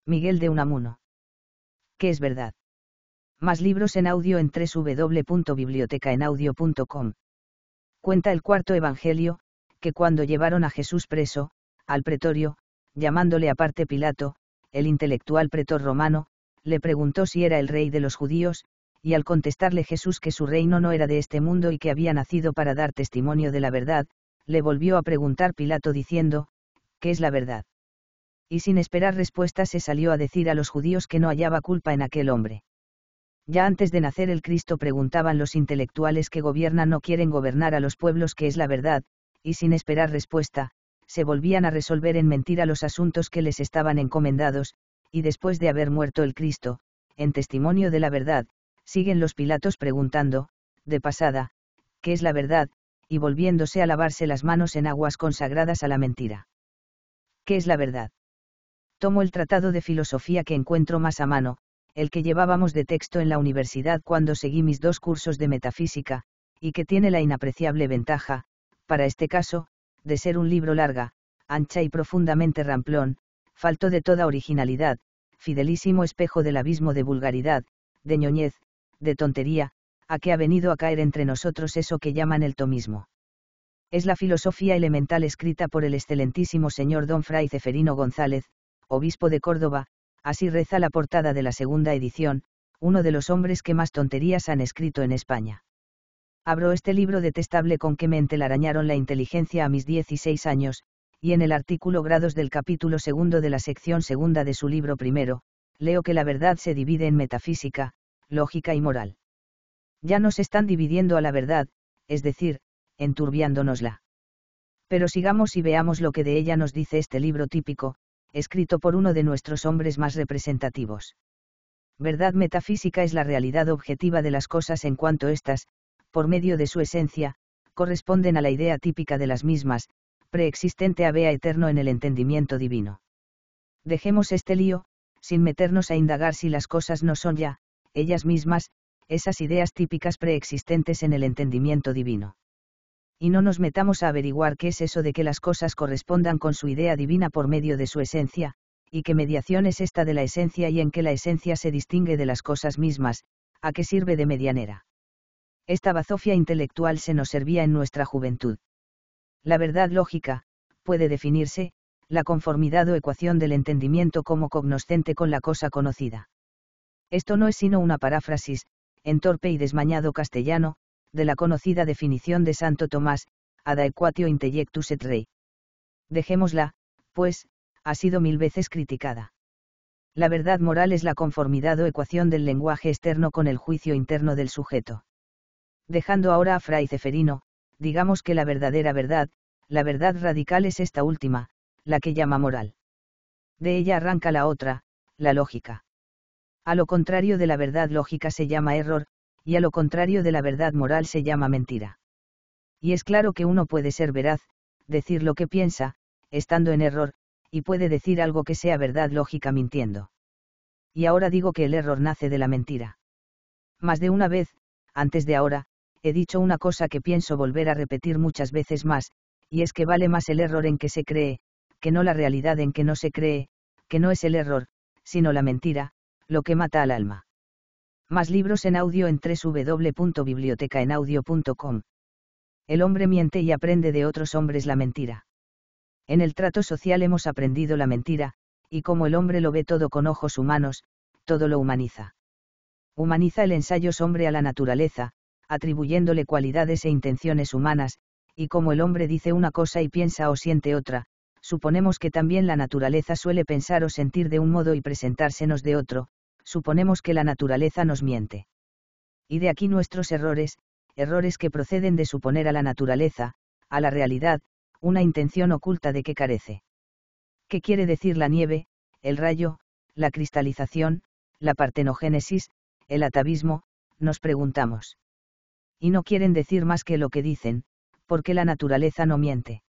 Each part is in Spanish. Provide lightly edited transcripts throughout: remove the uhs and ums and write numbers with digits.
Miguel de Unamuno. ¿Qué es verdad? Más libros en audio en www.bibliotecaenaudio.com. Cuenta el cuarto evangelio, que cuando llevaron a Jesús preso, al pretorio, llamándole aparte Pilato, el intelectual pretor romano, le preguntó si era el rey de los judíos, y al contestarle Jesús que su reino no era de este mundo y que había nacido para dar testimonio de la verdad, le volvió a preguntar Pilato diciendo, ¿qué es la verdad? Y sin esperar respuesta se salió a decir a los judíos que no hallaba culpa en aquel hombre. Ya antes de nacer el Cristo preguntaban los intelectuales que gobiernan no quieren gobernar a los pueblos qué es la verdad, y sin esperar respuesta, se volvían a resolver en mentira los asuntos que les estaban encomendados, y después de haber muerto el Cristo, en testimonio de la verdad, siguen los Pilatos preguntando, de pasada, ¿qué es la verdad?, y volviéndose a lavarse las manos en aguas consagradas a la mentira. ¿Qué es la verdad? Tomo el tratado de filosofía que encuentro más a mano, el que llevábamos de texto en la universidad cuando seguí mis 2 cursos de metafísica, y que tiene la inapreciable ventaja, para este caso, de ser un libro larga, ancha y profundamente ramplón, falto de toda originalidad, fidelísimo espejo del abismo de vulgaridad, de ñoñez, de tontería, a que ha venido a caer entre nosotros eso que llaman el tomismo. Es la filosofía elemental escrita por el excelentísimo señor don Fray Ceferino González, obispo de Córdoba, así reza la portada de la segunda edición, uno de los hombres que más tonterías han escrito en España. Abro este libro detestable con que me entelarañaron la inteligencia a mis 16 años, y en el artículo grados del capítulo 2 de la sección 2 de su libro primero, leo que la verdad se divide en metafísica, lógica y moral. Ya nos están dividiendo a la verdad, es decir, enturbiándonosla. Pero sigamos y veamos lo que de ella nos dice este libro típico, escrito por uno de nuestros hombres más representativos. Verdad metafísica es la realidad objetiva de las cosas en cuanto éstas, por medio de su esencia, corresponden a la idea típica de las mismas, preexistente a vea eterno en el entendimiento divino. Dejemos este lío, sin meternos a indagar si las cosas no son ya, ellas mismas, esas ideas típicas preexistentes en el entendimiento divino. Y no nos metamos a averiguar qué es eso de que las cosas correspondan con su idea divina por medio de su esencia, y qué mediación es esta de la esencia y en qué la esencia se distingue de las cosas mismas, a qué sirve de medianera. Esta bazofia intelectual se nos servía en nuestra juventud. La verdad lógica, puede definirse, la conformidad o ecuación del entendimiento como cognoscente con la cosa conocida. Esto no es sino una paráfrasis, en torpe y desmañado castellano, de la conocida definición de Santo Tomás, ad aequatio intellectus et rei. Dejémosla, pues, ha sido 1000 veces criticada. La verdad moral es la conformidad o ecuación del lenguaje externo con el juicio interno del sujeto. Dejando ahora a Fray Ceferino, digamos que la verdadera verdad, la verdad radical es esta última, la que llama moral. De ella arranca la otra, la lógica. A lo contrario de la verdad lógica se llama error, y a lo contrario de la verdad moral se llama mentira. Y es claro que uno puede ser veraz, decir lo que piensa, estando en error, y puede decir algo que sea verdad lógica mintiendo. Y ahora digo que el error nace de la mentira. Más de una vez, antes de ahora, he dicho una cosa que pienso volver a repetir muchas veces más, y es que vale más el error en que se cree, que no la realidad en que no se cree, que no es el error, sino la mentira, lo que mata al alma. Más libros en audio en www.bibliotecaenaudio.com. El hombre miente y aprende de otros hombres la mentira. En el trato social hemos aprendido la mentira, y como el hombre lo ve todo con ojos humanos, todo lo humaniza. Humaniza el ensayo hombre a la naturaleza, atribuyéndole cualidades e intenciones humanas, y como el hombre dice una cosa y piensa o siente otra, suponemos que también la naturaleza suele pensar o sentir de un modo y presentársenos de otro, suponemos que la naturaleza nos miente. Y de aquí nuestros errores, errores que proceden de suponer a la naturaleza, a la realidad, una intención oculta de que carece. ¿Qué quiere decir la nieve, el rayo, la cristalización, la partenogénesis, el atavismo?, nos preguntamos. Y no quieren decir más que lo que dicen, porque la naturaleza no miente.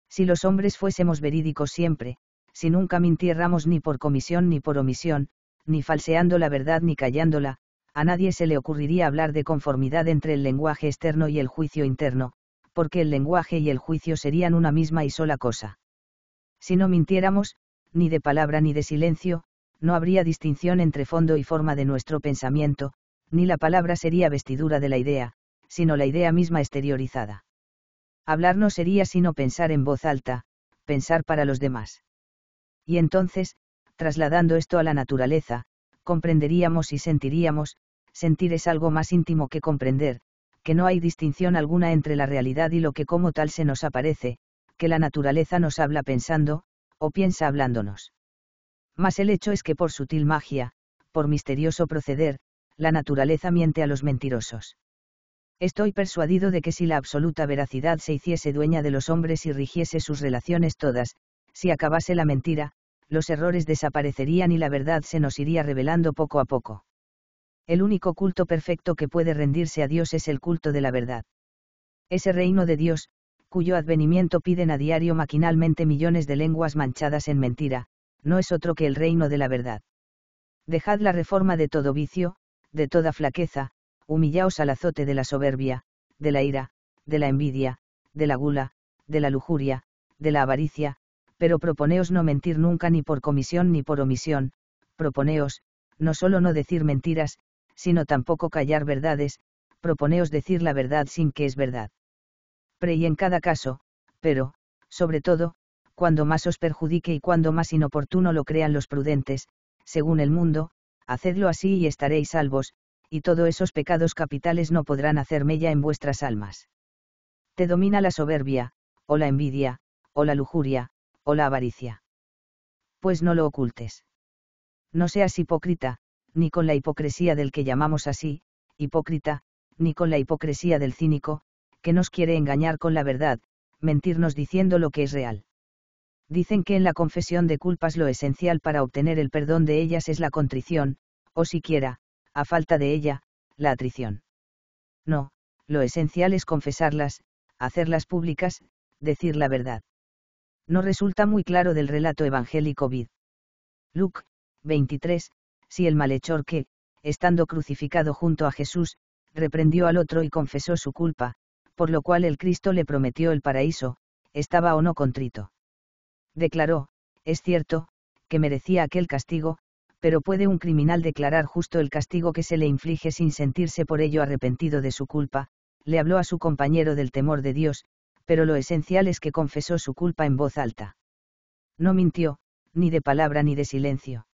Si los hombres fuésemos verídicos siempre, si nunca mintiéramos ni por comisión ni por omisión, ni falseando la verdad ni callándola, a nadie se le ocurriría hablar de conformidad entre el lenguaje externo y el juicio interno, porque el lenguaje y el juicio serían una misma y sola cosa. Si no mintiéramos, ni de palabra ni de silencio, no habría distinción entre fondo y forma de nuestro pensamiento, ni la palabra sería vestidura de la idea, sino la idea misma exteriorizada. Hablar no sería sino pensar en voz alta, pensar para los demás. Y entonces, trasladando esto a la naturaleza, comprenderíamos y sentiríamos. Sentir es algo más íntimo que comprender, que no hay distinción alguna entre la realidad y lo que como tal se nos aparece, que la naturaleza nos habla pensando, o piensa hablándonos. Mas el hecho es que por sutil magia, por misterioso proceder, la naturaleza miente a los mentirosos. Estoy persuadido de que si la absoluta veracidad se hiciese dueña de los hombres y rigiese sus relaciones todas, si acabase la mentira, los errores desaparecerían y la verdad se nos iría revelando poco a poco. El único culto perfecto que puede rendirse a Dios es el culto de la verdad. Ese reino de Dios, cuyo advenimiento piden a diario maquinalmente millones de lenguas manchadas en mentira, no es otro que el reino de la verdad. Dejad la reforma de todo vicio, de toda flaqueza, humillaos al azote de la soberbia, de la ira, de la envidia, de la gula, de la lujuria, de la avaricia, pero proponeos no mentir nunca ni por comisión ni por omisión, proponeos, no solo no decir mentiras, sino tampoco callar verdades, proponeos decir la verdad sin que es verdad. Y en cada caso, pero, sobre todo, cuando más os perjudique y cuando más inoportuno lo crean los prudentes, según el mundo, hacedlo así y estaréis salvos, y todos esos pecados capitales no podrán hacer mella en vuestras almas. Te domina la soberbia, o la envidia, o la lujuria, o la avaricia. Pues no lo ocultes. No seas hipócrita, ni con la hipocresía del que llamamos así, hipócrita, ni con la hipocresía del cínico, que nos quiere engañar con la verdad, mentirnos diciendo lo que es real. Dicen que en la confesión de culpas lo esencial para obtener el perdón de ellas es la contrición, o siquiera, a falta de ella, la atrición. No, lo esencial es confesarlas, hacerlas públicas, decir la verdad. No resulta muy claro del relato evangélico vid. Luc. 23, si el malhechor que, estando crucificado junto a Jesús, reprendió al otro y confesó su culpa, por lo cual el Cristo le prometió el paraíso, estaba o no contrito. Declaró, es cierto, que merecía aquel castigo, pero ¿puede un criminal declarar justo el castigo que se le inflige sin sentirse por ello arrepentido de su culpa? Le habló a su compañero del temor de Dios, pero lo esencial es que confesó su culpa en voz alta. No mintió, ni de palabra ni de silencio.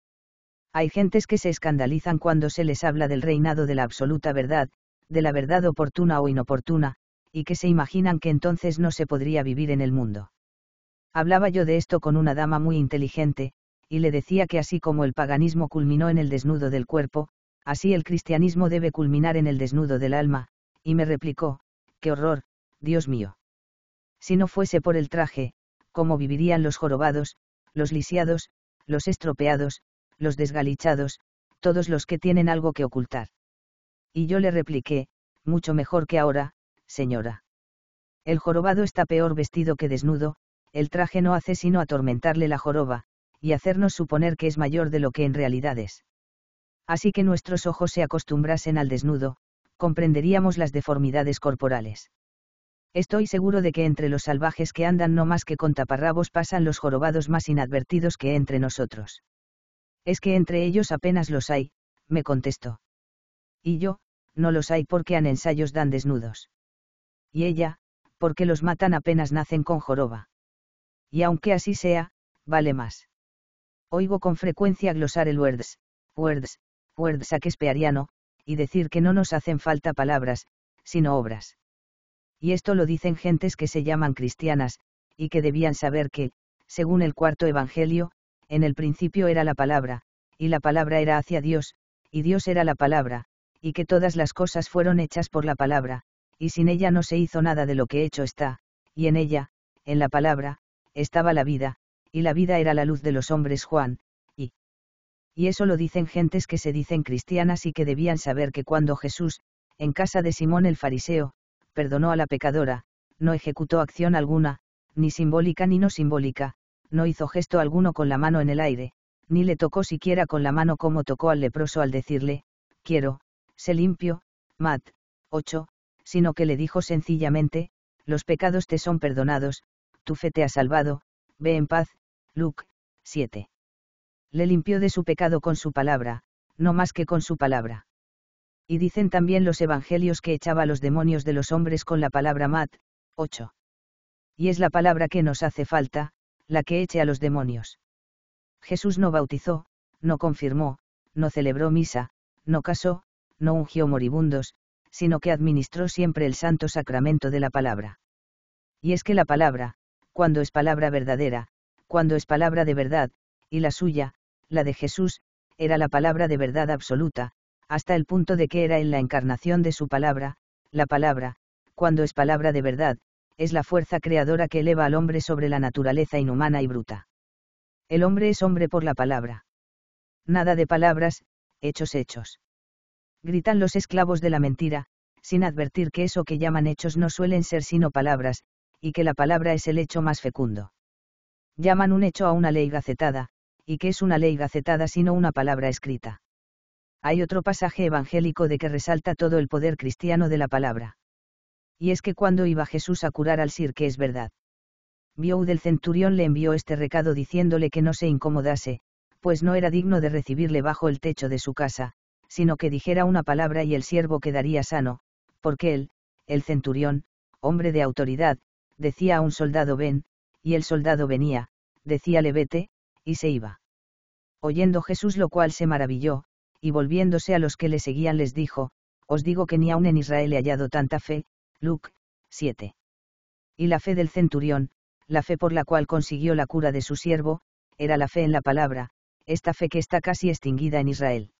Hay gentes que se escandalizan cuando se les habla del reinado de la absoluta verdad, de la verdad oportuna o inoportuna, y que se imaginan que entonces no se podría vivir en el mundo. Hablaba yo de esto con una dama muy inteligente, y le decía que así como el paganismo culminó en el desnudo del cuerpo, así el cristianismo debe culminar en el desnudo del alma, y me replicó, ¡qué horror, Dios mío! Si no fuese por el traje, ¿cómo vivirían los jorobados, los lisiados, los estropeados, los desgalichados, todos los que tienen algo que ocultar? Y yo le repliqué, mucho mejor que ahora, señora. El jorobado está peor vestido que desnudo, el traje no hace sino atormentarle la joroba, y hacernos suponer que es mayor de lo que en realidad es. Así que nuestros ojos se acostumbrasen al desnudo, comprenderíamos las deformidades corporales. Estoy seguro de que entre los salvajes que andan no más que con taparrabos pasan los jorobados más inadvertidos que entre nosotros. Es que entre ellos apenas los hay, me contestó. Y yo, no los hay porque en ensayos dan desnudos. Y ella, porque los matan apenas nacen con joroba. Y aunque así sea, vale más. Oigo con frecuencia glosar el words shakespeariano, y decir que no nos hacen falta palabras, sino obras. Y esto lo dicen gentes que se llaman cristianas, y que debían saber que, según el cuarto evangelio, en el principio era la palabra, y la palabra era hacia Dios, y Dios era la palabra, y que todas las cosas fueron hechas por la palabra, y sin ella no se hizo nada de lo que hecho está, y en ella, en la palabra, estaba la vida, y la vida era la luz de los hombres Juan, y eso lo dicen gentes que se dicen cristianas y que debían saber que cuando Jesús, en casa de Simón el fariseo, perdonó a la pecadora, no ejecutó acción alguna, ni simbólica ni no simbólica, no hizo gesto alguno con la mano en el aire, ni le tocó siquiera con la mano como tocó al leproso al decirle, quiero, sé limpio, Mat. 8, sino que le dijo sencillamente, los pecados te son perdonados, tu fe te ha salvado, ve en paz, Luc. 7. Le limpió de su pecado con su palabra, no más que con su palabra. Y dicen también los evangelios que echaba a los demonios de los hombres con la palabra Mat, 8. Y es la palabra que nos hace falta, la que eche a los demonios. Jesús no bautizó, no confirmó, no celebró misa, no casó, no ungió moribundos, sino que administró siempre el santo sacramento de la palabra. Y es que la palabra, cuando es palabra verdadera, cuando es palabra de verdad, y la suya, la de Jesús, era la palabra de verdad absoluta, hasta el punto de que era en la encarnación de su palabra, la palabra, cuando es palabra de verdad, es la fuerza creadora que eleva al hombre sobre la naturaleza inhumana y bruta. El hombre es hombre por la palabra. Nada de palabras, hechos hechos. Gritan los esclavos de la mentira, sin advertir que eso que llaman hechos no suelen ser sino palabras, y que la palabra es el hecho más fecundo. Llaman un hecho a una ley gacetada, y que es una ley gacetada sino una palabra escrita. Hay otro pasaje evangélico de que resalta todo el poder cristiano de la palabra. Y es que cuando iba Jesús a curar al sir, que es verdad, Viou del centurión le envió este recado diciéndole que no se incomodase, pues no era digno de recibirle bajo el techo de su casa, sino que dijera una palabra y el siervo quedaría sano, porque él, el centurión, hombre de autoridad, decía a un soldado ven, y el soldado venía, decíale vete, y se iba. Oyendo Jesús lo cual se maravilló, y volviéndose a los que le seguían les dijo, os digo que ni aun en Israel he hallado tanta fe. Luc. 7. Y la fe del centurión, la fe por la cual consiguió la cura de su siervo, era la fe en la palabra, esta fe que está casi extinguida en Israel.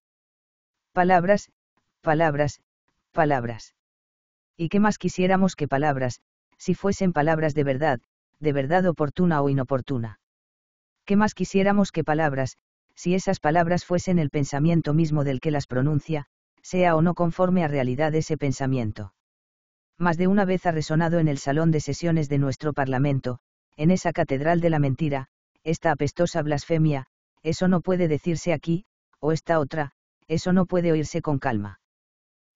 Palabras, palabras, palabras. ¿Y qué más quisiéramos que palabras, si fuesen palabras de verdad oportuna o inoportuna? ¿Qué más quisiéramos que palabras, si esas palabras fuesen el pensamiento mismo del que las pronuncia, sea o no conforme a realidad ese pensamiento? Más de una vez ha resonado en el salón de sesiones de nuestro Parlamento, en esa catedral de la mentira, esta apestosa blasfemia, eso no puede decirse aquí, o esta otra, eso no puede oírse con calma.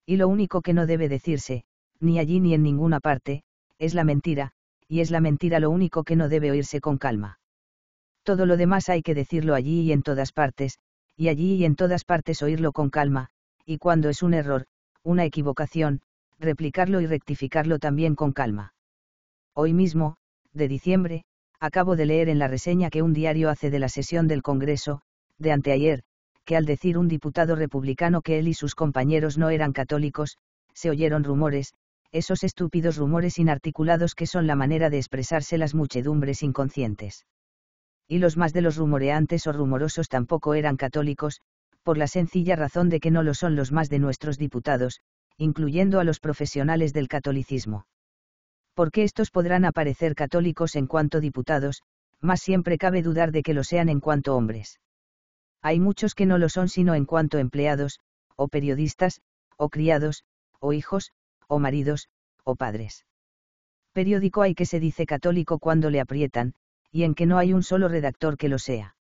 Y lo único que no debe decirse, ni allí ni en ninguna parte, es la mentira, y es la mentira lo único que no debe oírse con calma. Todo lo demás hay que decirlo allí y en todas partes, y allí y en todas partes oírlo con calma, y cuando es un error, una equivocación, replicarlo y rectificarlo también con calma. Hoy mismo, de diciembre, acabo de leer en la reseña que un diario hace de la sesión del Congreso, de anteayer, que al decir un diputado republicano que él y sus compañeros no eran católicos, se oyeron rumores, esos estúpidos rumores inarticulados que son la manera de expresarse las muchedumbres inconscientes. Y los más de los rumoreantes o rumorosos tampoco eran católicos, por la sencilla razón de que no lo son los más de nuestros diputados, incluyendo a los profesionales del catolicismo. Porque estos podrán aparecer católicos en cuanto diputados, mas siempre cabe dudar de que lo sean en cuanto hombres. Hay muchos que no lo son sino en cuanto empleados, o periodistas, o criados, o hijos, o maridos, o padres. Periódico hay que se dice católico cuando le aprietan, y en que no hay un solo redactor que lo sea.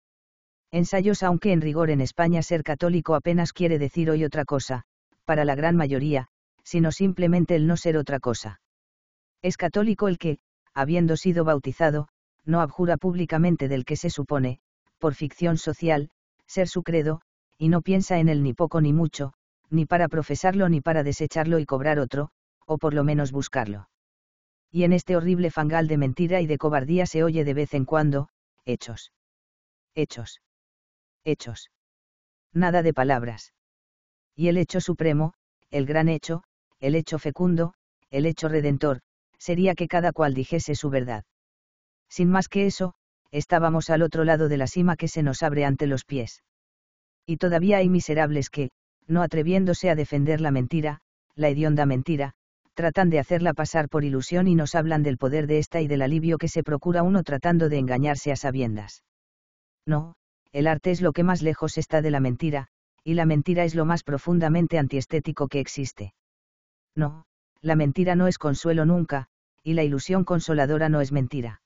Ensayos, aunque en rigor en España ser católico apenas quiere decir hoy otra cosa, para la gran mayoría, sino simplemente el no ser otra cosa. Es católico el que, habiendo sido bautizado, no abjura públicamente del que se supone, por ficción social, ser su credo, y no piensa en él ni poco ni mucho, ni para profesarlo ni para desecharlo y cobrar otro, o por lo menos buscarlo. Y en este horrible fangal de mentira y de cobardía se oye de vez en cuando, hechos. Hechos. Hechos. Nada de palabras. Y el hecho supremo, el gran hecho, el hecho fecundo, el hecho redentor, sería que cada cual dijese su verdad. Sin más que eso, estábamos al otro lado de la sima que se nos abre ante los pies. Y todavía hay miserables que, no atreviéndose a defender la mentira, la hedionda mentira, tratan de hacerla pasar por ilusión y nos hablan del poder de esta y del alivio que se procura uno tratando de engañarse a sabiendas. No, el arte es lo que más lejos está de la mentira, y la mentira es lo más profundamente antiestético que existe. No, la mentira no es consuelo nunca, y la ilusión consoladora no es mentira.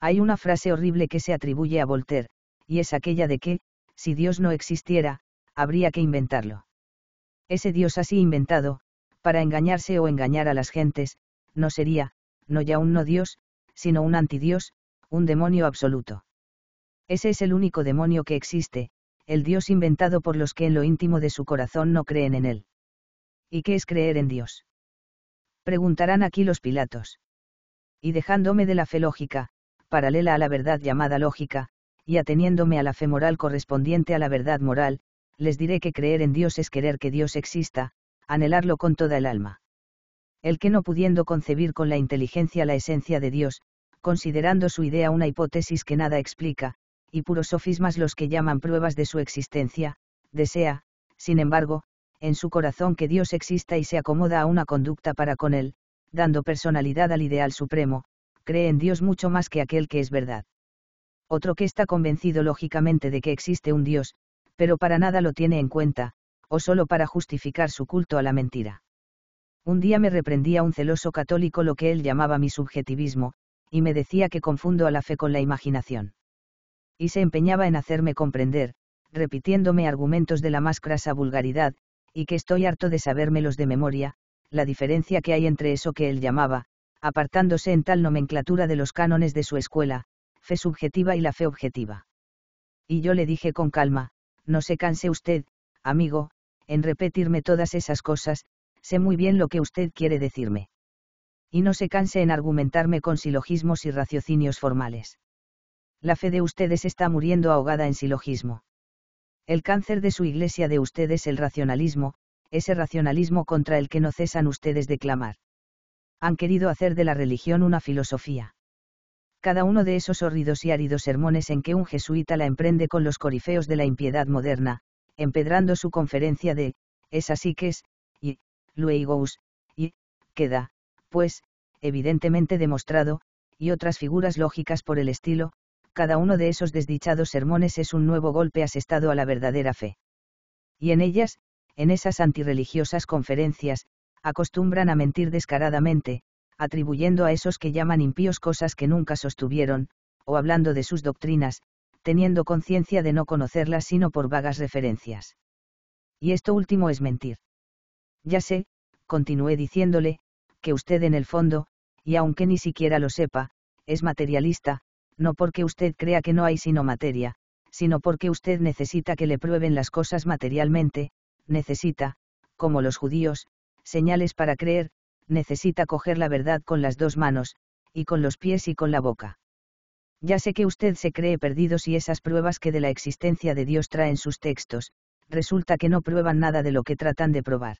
Hay una frase horrible que se atribuye a Voltaire, y es aquella de que, si Dios no existiera, habría que inventarlo. Ese Dios así inventado, para engañarse o engañar a las gentes, no sería, no ya un no Dios, sino un antidios, un demonio absoluto. Ese es el único demonio que existe, el Dios inventado por los que en lo íntimo de su corazón no creen en él. ¿Y qué es creer en Dios? Preguntarán aquí los Pilatos. Y dejándome de la fe lógica, paralela a la verdad llamada lógica, y ateniéndome a la fe moral correspondiente a la verdad moral, les diré que creer en Dios es querer que Dios exista, anhelarlo con toda el alma. El que no pudiendo concebir con la inteligencia la esencia de Dios, considerando su idea una hipótesis que nada explica, y puros sofismas los que llaman pruebas de su existencia, desea, sin embargo, en su corazón que Dios exista y se acomoda a una conducta para con él, dando personalidad al ideal supremo, cree en Dios mucho más que aquel que es verdad. Otro que está convencido lógicamente de que existe un Dios, pero para nada lo tiene en cuenta, o solo para justificar su culto a la mentira. Un día me reprendía un celoso católico lo que él llamaba mi subjetivismo, y me decía que confundo a la fe con la imaginación. Y se empeñaba en hacerme comprender, repitiéndome argumentos de la más crasa vulgaridad, y que estoy harto de sabérmelos de memoria, la diferencia que hay entre eso que él llamaba, apartándose en tal nomenclatura de los cánones de su escuela, fe subjetiva y la fe objetiva. Y yo le dije con calma, no se canse usted, amigo, en repetirme todas esas cosas, sé muy bien lo que usted quiere decirme. Y no se canse en argumentarme con silogismos y raciocinios formales. La fe de ustedes está muriendo ahogada en silogismo. El cáncer de su iglesia de ustedes el racionalismo, ese racionalismo contra el que no cesan ustedes de clamar. Han querido hacer de la religión una filosofía. Cada uno de esos hórridos y áridos sermones en que un jesuita la emprende con los corifeos de la impiedad moderna, empedrando su conferencia de, es así que es, y, luego, y, queda, pues, evidentemente demostrado, y otras figuras lógicas por el estilo, cada uno de esos desdichados sermones es un nuevo golpe asestado a la verdadera fe. Y en ellas, en esas antirreligiosas conferencias, acostumbran a mentir descaradamente, atribuyendo a esos que llaman impíos cosas que nunca sostuvieron, o hablando de sus doctrinas, teniendo conciencia de no conocerlas sino por vagas referencias. Y esto último es mentir. Ya sé, continué diciéndole, que usted en el fondo, y aunque ni siquiera lo sepa, es materialista, no porque usted crea que no hay sino materia, sino porque usted necesita que le prueben las cosas materialmente, necesita, como los judíos, señales para creer, necesita coger la verdad con las dos manos, y con los pies y con la boca. Ya sé que usted se cree perdido si esas pruebas que de la existencia de Dios traen sus textos, resulta que no prueban nada de lo que tratan de probar.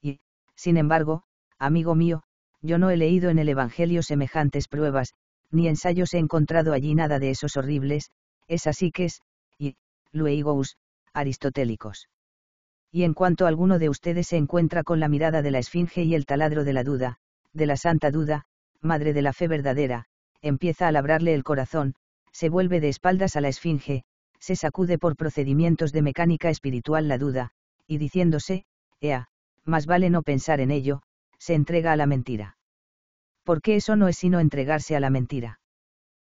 Y, sin embargo, amigo mío, yo no he leído en el Evangelio semejantes pruebas, ni ensayos he encontrado allí nada de esos horribles, es así que es, y, luego, aristotélicos. Y en cuanto alguno de ustedes se encuentra con la mirada de la esfinge y el taladro de la duda, de la santa duda, madre de la fe verdadera, empieza a labrarle el corazón, se vuelve de espaldas a la esfinge, se sacude por procedimientos de mecánica espiritual la duda, y diciéndose, ea, más vale no pensar en ello, se entrega a la mentira. Porque eso no es sino entregarse a la mentira.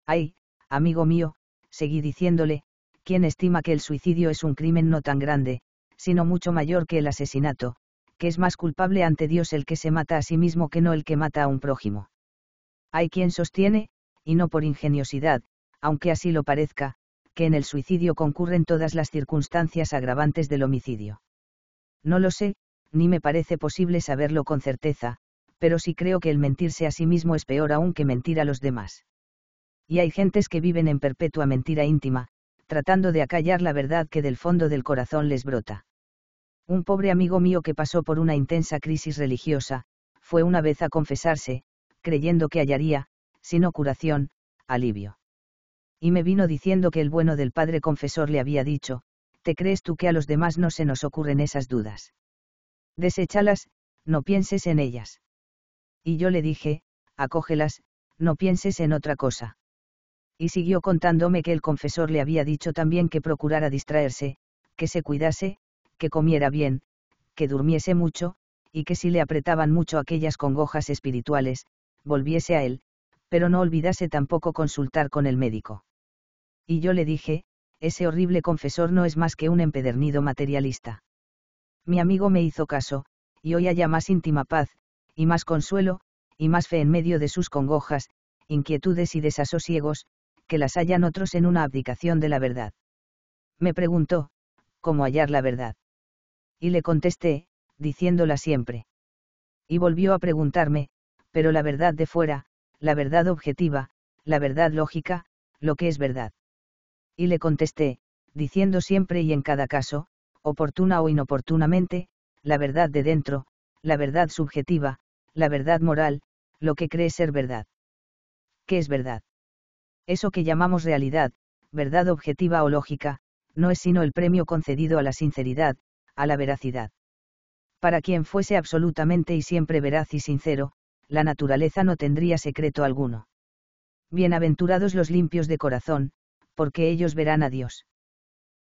Ay, amigo mío, seguí diciéndole, ¿quién estima que el suicidio es un crimen no tan grande, sino mucho mayor que el asesinato, que es más culpable ante Dios el que se mata a sí mismo que no el que mata a un prójimo? Hay quien sostiene, y no por ingeniosidad, aunque así lo parezca, que en el suicidio concurren todas las circunstancias agravantes del homicidio. No lo sé, ni me parece posible saberlo con certeza, pero sí creo que el mentirse a sí mismo es peor aún que mentir a los demás. Y hay gentes que viven en perpetua mentira íntima, tratando de acallar la verdad que del fondo del corazón les brota. Un pobre amigo mío que pasó por una intensa crisis religiosa, fue una vez a confesarse, creyendo que hallaría, si no curación, alivio. Y me vino diciendo que el bueno del padre confesor le había dicho, ¿te crees tú que a los demás no se nos ocurren esas dudas? Deséchalas, no pienses en ellas. Y yo le dije, acógelas, no pienses en otra cosa. Y siguió contándome que el confesor le había dicho también que procurara distraerse, que se cuidase, que comiera bien, que durmiese mucho, y que si le apretaban mucho aquellas congojas espirituales, volviese a él, pero no olvidase tampoco consultar con el médico. Y yo le dije, ese horrible confesor no es más que un empedernido materialista. Mi amigo me hizo caso, y hoy haya más íntima paz, y más consuelo, y más fe en medio de sus congojas, inquietudes y desasosiegos, que las hallan otros en una abdicación de la verdad. Me preguntó, ¿cómo hallar la verdad? Y le contesté, diciéndola siempre. Y volvió a preguntarme, pero la verdad de fuera, la verdad objetiva, la verdad lógica, lo que es verdad. Y le contesté, diciendo siempre y en cada caso, oportuna o inoportunamente, la verdad de dentro, la verdad subjetiva, la verdad moral, lo que cree ser verdad. ¿Qué es verdad? Eso que llamamos realidad, verdad objetiva o lógica, no es sino el premio concedido a la sinceridad, a la veracidad. Para quien fuese absolutamente y siempre veraz y sincero, la naturaleza no tendría secreto alguno. Bienaventurados los limpios de corazón, porque ellos verán a Dios.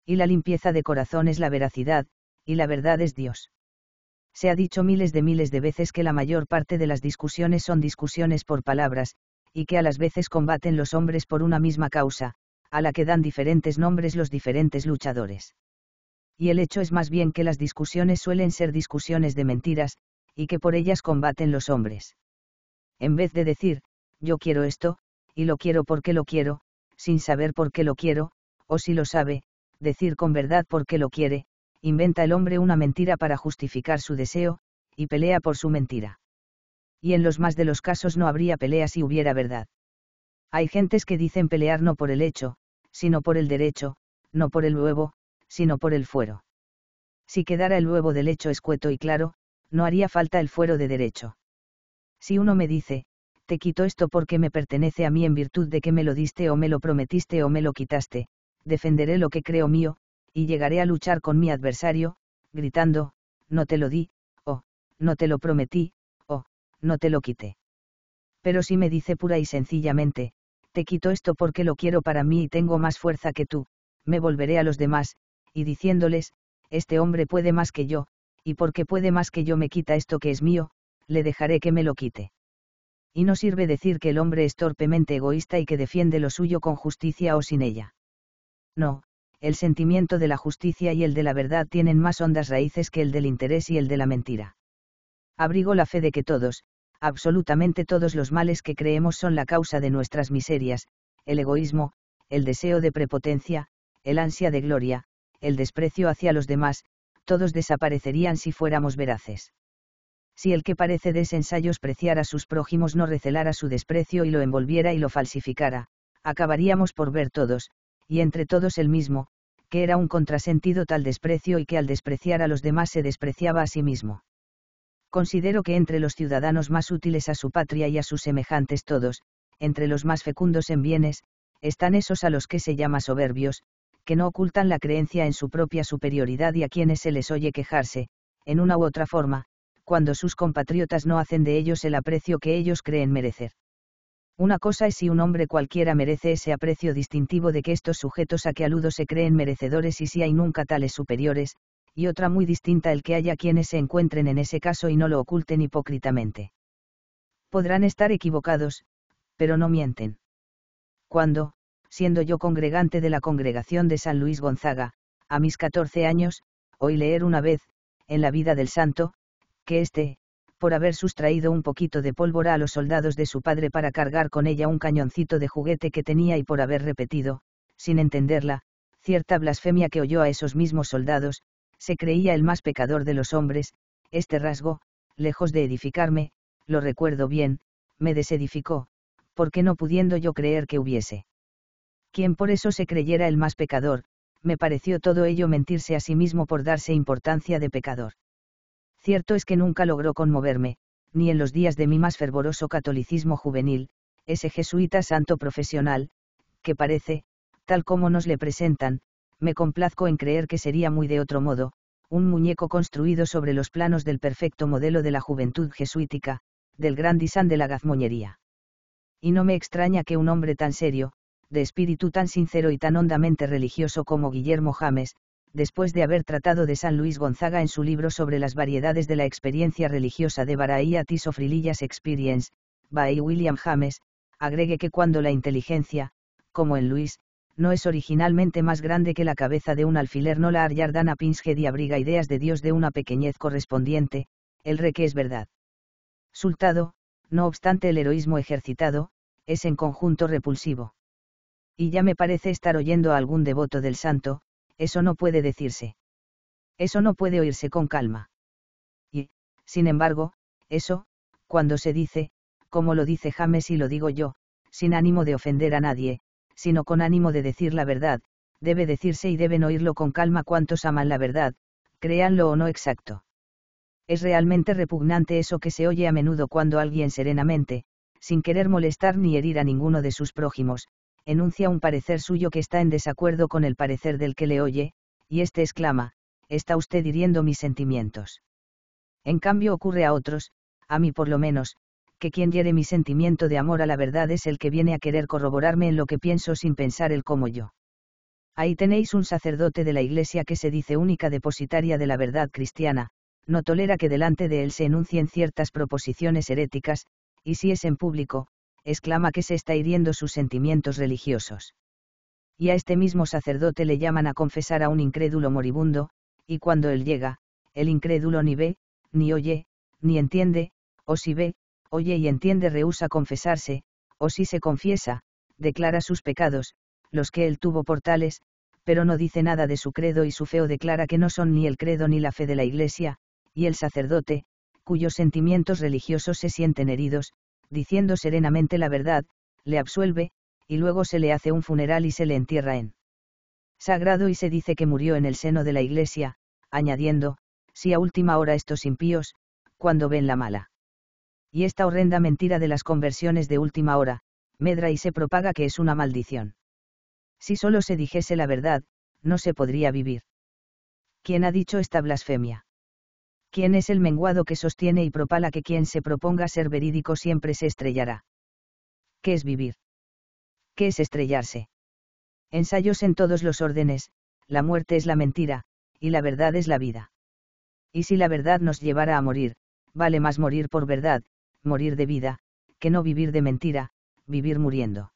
Y la limpieza de corazón es la veracidad, y la verdad es Dios. Se ha dicho miles de veces que la mayor parte de las discusiones son discusiones por palabras, y que a las veces combaten los hombres por una misma causa, a la que dan diferentes nombres los diferentes luchadores. Y el hecho es más bien que las discusiones suelen ser discusiones de mentiras, y que por ellas combaten los hombres. En vez de decir, yo quiero esto, y lo quiero porque lo quiero, sin saber por qué lo quiero, o si lo sabe, decir con verdad por qué lo quiere, inventa el hombre una mentira para justificar su deseo, y pelea por su mentira. Y en los más de los casos no habría pelea si hubiera verdad. Hay gentes que dicen pelear no por el hecho, sino por el derecho, no por el huevo, sino por el fuero. Si quedara el huevo del hecho escueto y claro, no haría falta el fuero de derecho. Si uno me dice, te quito esto porque me pertenece a mí en virtud de que me lo diste o me lo prometiste o me lo quitaste, defenderé lo que creo mío, y llegaré a luchar con mi adversario, gritando, no te lo di, o, no te lo prometí, o, no te lo quité. Pero si me dice pura y sencillamente, te quito esto porque lo quiero para mí y tengo más fuerza que tú, me volveré a los demás, y diciéndoles, este hombre puede más que yo, y porque puede más que yo me quita esto que es mío, le dejaré que me lo quite. Y no sirve decir que el hombre es torpemente egoísta y que defiende lo suyo con justicia o sin ella. No, el sentimiento de la justicia y el de la verdad tienen más hondas raíces que el del interés y el de la mentira. Abrigo la fe de que todos, absolutamente todos los males que creemos son la causa de nuestras miserias, el egoísmo, el deseo de prepotencia, el ansia de gloria, el desprecio hacia los demás, todos desaparecerían si fuéramos veraces. Si el que parece desensayos preciar a sus prójimos no recelara su desprecio y lo envolviera y lo falsificara, acabaríamos por ver todos, y entre todos el mismo, que era un contrasentido tal desprecio y que al despreciar a los demás se despreciaba a sí mismo. Considero que entre los ciudadanos más útiles a su patria y a sus semejantes todos, entre los más fecundos en bienes, están esos a los que se llama soberbios, que no ocultan la creencia en su propia superioridad y a quienes se les oye quejarse, en una u otra forma, cuando sus compatriotas no hacen de ellos el aprecio que ellos creen merecer. Una cosa es si un hombre cualquiera merece ese aprecio distintivo de que estos sujetos a que aludo se creen merecedores y si hay nunca tales superiores, y otra muy distinta el que haya quienes se encuentren en ese caso y no lo oculten hipócritamente. Podrán estar equivocados, pero no mienten. Cuando, siendo yo congregante de la congregación de San Luis Gonzaga, a mis 14 años, oí leer una vez, en la vida del santo, que por haber sustraído un poquito de pólvora a los soldados de su padre para cargar con ella un cañoncito de juguete que tenía y por haber repetido, sin entenderla, cierta blasfemia que oyó a esos mismos soldados, se creía el más pecador de los hombres. Este rasgo, lejos de edificarme, lo recuerdo bien, me desedificó, porque no pudiendo yo creer que hubiese quien por eso se creyera el más pecador, me pareció todo ello mentirse a sí mismo por darse importancia de pecador. Cierto es que nunca logró conmoverme, ni en los días de mi más fervoroso catolicismo juvenil, ese jesuita santo profesional, que parece, tal como nos le presentan, me complazco en creer que sería muy de otro modo, un muñeco construido sobre los planos del perfecto modelo de la juventud jesuítica, del gran disán de la gazmoñería. Y no me extraña que un hombre tan serio, de espíritu tan sincero y tan hondamente religioso como Guillermo James, después de haber tratado de San Luis Gonzaga en su libro sobre las variedades de la experiencia religiosa de Baraiatis of Religious Experience, by William James, agregue que cuando la inteligencia, como en Luis, no es originalmente más grande que la cabeza de un alfiler no la Aryardana Pinshead y abriga ideas de Dios de una pequeñez correspondiente, el re que es verdad. Sultado, no obstante el heroísmo ejercitado, es en conjunto repulsivo. Y ya me parece estar oyendo a algún devoto del santo, eso no puede decirse. Eso no puede oírse con calma. Y, sin embargo, eso, cuando se dice, como lo dice James y lo digo yo, sin ánimo de ofender a nadie, sino con ánimo de decir la verdad, debe decirse y deben oírlo con calma cuantos aman la verdad, créanlo o no exacto. Es realmente repugnante eso que se oye a menudo cuando alguien serenamente, sin querer molestar ni herir a ninguno de sus prójimos, enuncia un parecer suyo que está en desacuerdo con el parecer del que le oye, y éste exclama, está usted hiriendo mis sentimientos. En cambio ocurre a otros, a mí por lo menos, que quien hiere mi sentimiento de amor a la verdad es el que viene a querer corroborarme en lo que pienso sin pensar él como yo. Ahí tenéis un sacerdote de la Iglesia que se dice única depositaria de la verdad cristiana, no tolera que delante de él se enuncien ciertas proposiciones heréticas, y si es en público, exclama que se está hiriendo sus sentimientos religiosos. Y a este mismo sacerdote le llaman a confesar a un incrédulo moribundo, y cuando él llega, el incrédulo ni ve, ni oye, ni entiende, o si ve, oye y entiende rehúsa confesarse, o si se confiesa, declara sus pecados, los que él tuvo por tales, pero no dice nada de su credo y su fe o declara que no son ni el credo ni la fe de la Iglesia, y el sacerdote, cuyos sentimientos religiosos se sienten heridos, diciendo serenamente la verdad, le absuelve, y luego se le hace un funeral y se le entierra en sagrado y se dice que murió en el seno de la Iglesia, añadiendo, si a última hora estos impíos, cuando ven la mala. Y esta horrenda mentira de las conversiones de última hora, medra y se propaga que es una maldición. Si solo se dijese la verdad, no se podría vivir. ¿Quién ha dicho esta blasfemia? ¿Quién es el menguado que sostiene y propala que quien se proponga ser verídico siempre se estrellará? ¿Qué es vivir? ¿Qué es estrellarse? Ensayos en todos los órdenes, la muerte es la mentira, y la verdad es la vida. Y si la verdad nos llevara a morir, vale más morir por verdad, morir de vida, que no vivir de mentira, vivir muriendo.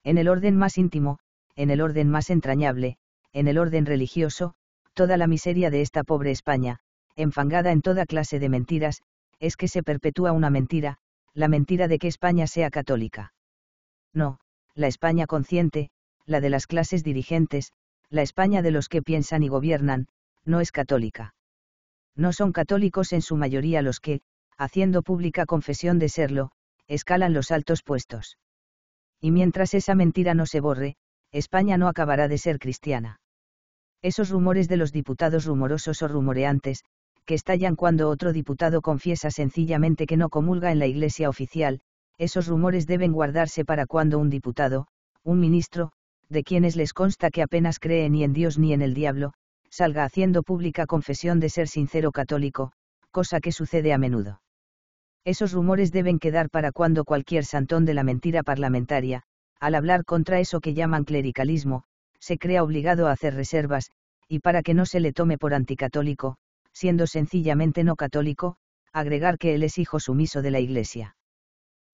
En el orden más íntimo, en el orden más entrañable, en el orden religioso, toda la miseria de esta pobre España, enfangada en toda clase de mentiras, es que se perpetúa una mentira, la mentira de que España sea católica. No, la España consciente, la de las clases dirigentes, la España de los que piensan y gobiernan, no es católica. No son católicos en su mayoría los que, haciendo pública confesión de serlo, escalan los altos puestos. Y mientras esa mentira no se borre, España no acabará de ser cristiana. Esos rumores de los diputados rumorosos o rumoreantes, que estallan cuando otro diputado confiesa sencillamente que no comulga en la Iglesia oficial, esos rumores deben guardarse para cuando un diputado, un ministro, de quienes les consta que apenas cree ni en Dios ni en el diablo, salga haciendo pública confesión de ser sincero católico, cosa que sucede a menudo. Esos rumores deben quedar para cuando cualquier santón de la mentira parlamentaria, al hablar contra eso que llaman clericalismo, se crea obligado a hacer reservas, y para que no se le tome por anticatólico, siendo sencillamente no católico, agregar que él es hijo sumiso de la Iglesia.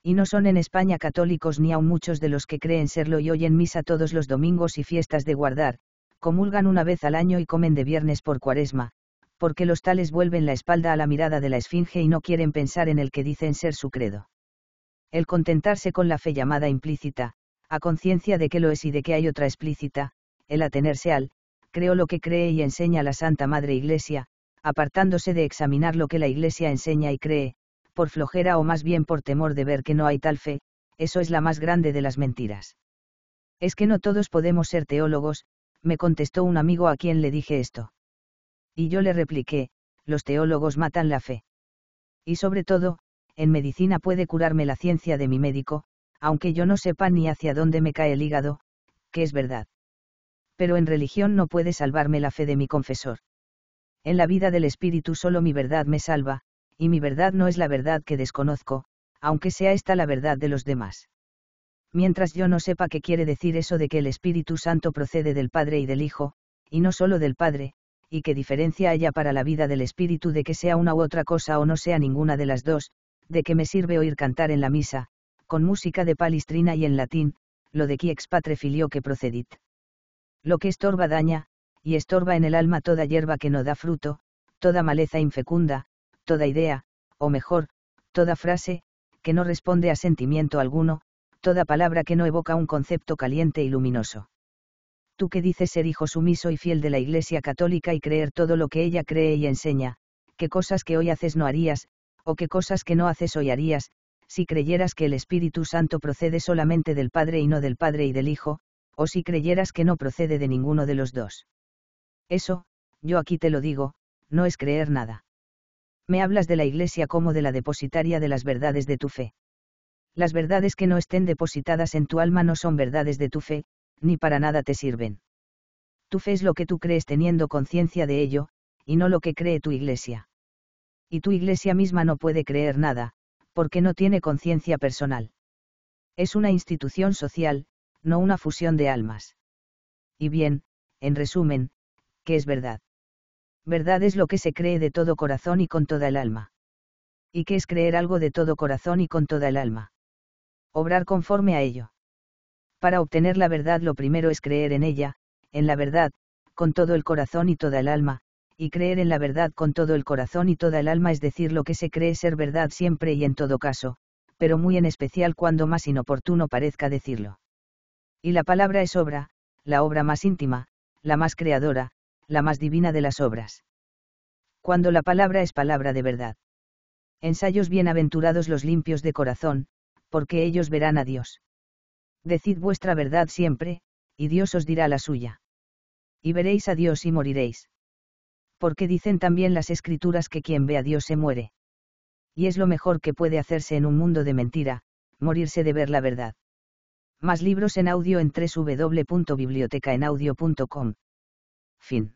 Y no son en España católicos ni aun muchos de los que creen serlo y oyen misa todos los domingos y fiestas de guardar, comulgan una vez al año y comen de viernes por Cuaresma, porque los tales vuelven la espalda a la mirada de la esfinge y no quieren pensar en el que dicen ser su credo. El contentarse con la fe llamada implícita, a conciencia de que lo es y de que hay otra explícita, el atenerse al, creo lo que cree y enseña la Santa Madre Iglesia, apartándose de examinar lo que la Iglesia enseña y cree, por flojera o más bien por temor de ver que no hay tal fe, eso es la más grande de las mentiras. Es que no todos podemos ser teólogos, me contestó un amigo a quien le dije esto. Y yo le repliqué, los teólogos matan la fe. Y sobre todo, en medicina puede curarme la ciencia de mi médico, aunque yo no sepa ni hacia dónde me cae el hígado, que es verdad. Pero en religión no puede salvarme la fe de mi confesor. En la vida del espíritu solo mi verdad me salva, y mi verdad no es la verdad que desconozco, aunque sea esta la verdad de los demás. Mientras yo no sepa qué quiere decir eso de que el Espíritu Santo procede del Padre y del Hijo, y no solo del Padre, y qué diferencia haya para la vida del Espíritu de que sea una u otra cosa o no sea ninguna de las dos, de que me sirve oír cantar en la misa, con música de Palistrina y en latín, lo de qui ex patre filioque procedit. Lo que estorba daña, y estorba en el alma toda hierba que no da fruto, toda maleza infecunda, toda idea, o mejor, toda frase, que no responde a sentimiento alguno, toda palabra que no evoca un concepto caliente y luminoso. Tú que dices ser hijo sumiso y fiel de la Iglesia Católica y creer todo lo que ella cree y enseña, qué cosas que hoy haces no harías, o qué cosas que no haces hoy harías, si creyeras que el Espíritu Santo procede solamente del Padre y no del Padre y del Hijo, o si creyeras que no procede de ninguno de los dos. Eso, yo aquí te lo digo, no es creer nada. Me hablas de la Iglesia como de la depositaria de las verdades de tu fe. Las verdades que no estén depositadas en tu alma no son verdades de tu fe, ni para nada te sirven. Tu fe es lo que tú crees teniendo conciencia de ello, y no lo que cree tu Iglesia. Y tu Iglesia misma no puede creer nada, porque no tiene conciencia personal. Es una institución social, no una fusión de almas. Y bien, en resumen, ¿qué es verdad? Verdad es lo que se cree de todo corazón y con toda el alma. ¿Y qué es creer algo de todo corazón y con toda el alma? Obrar conforme a ello. Para obtener la verdad lo primero es creer en ella, en la verdad, con todo el corazón y toda el alma, y creer en la verdad con todo el corazón y toda el alma es decir lo que se cree ser verdad siempre y en todo caso, pero muy en especial cuando más inoportuno parezca decirlo. Y la palabra es obra, la obra más íntima, la más creadora, la más divina de las obras. Cuando la palabra es palabra de verdad. Ensayos bienaventurados los limpios de corazón, porque ellos verán a Dios. Decid vuestra verdad siempre, y Dios os dirá la suya. Y veréis a Dios y moriréis. Porque dicen también las Escrituras que quien ve a Dios se muere. Y es lo mejor que puede hacerse en un mundo de mentira, morirse de ver la verdad. Más libros en audio en www.bibliotecaenaudio.com. Fin.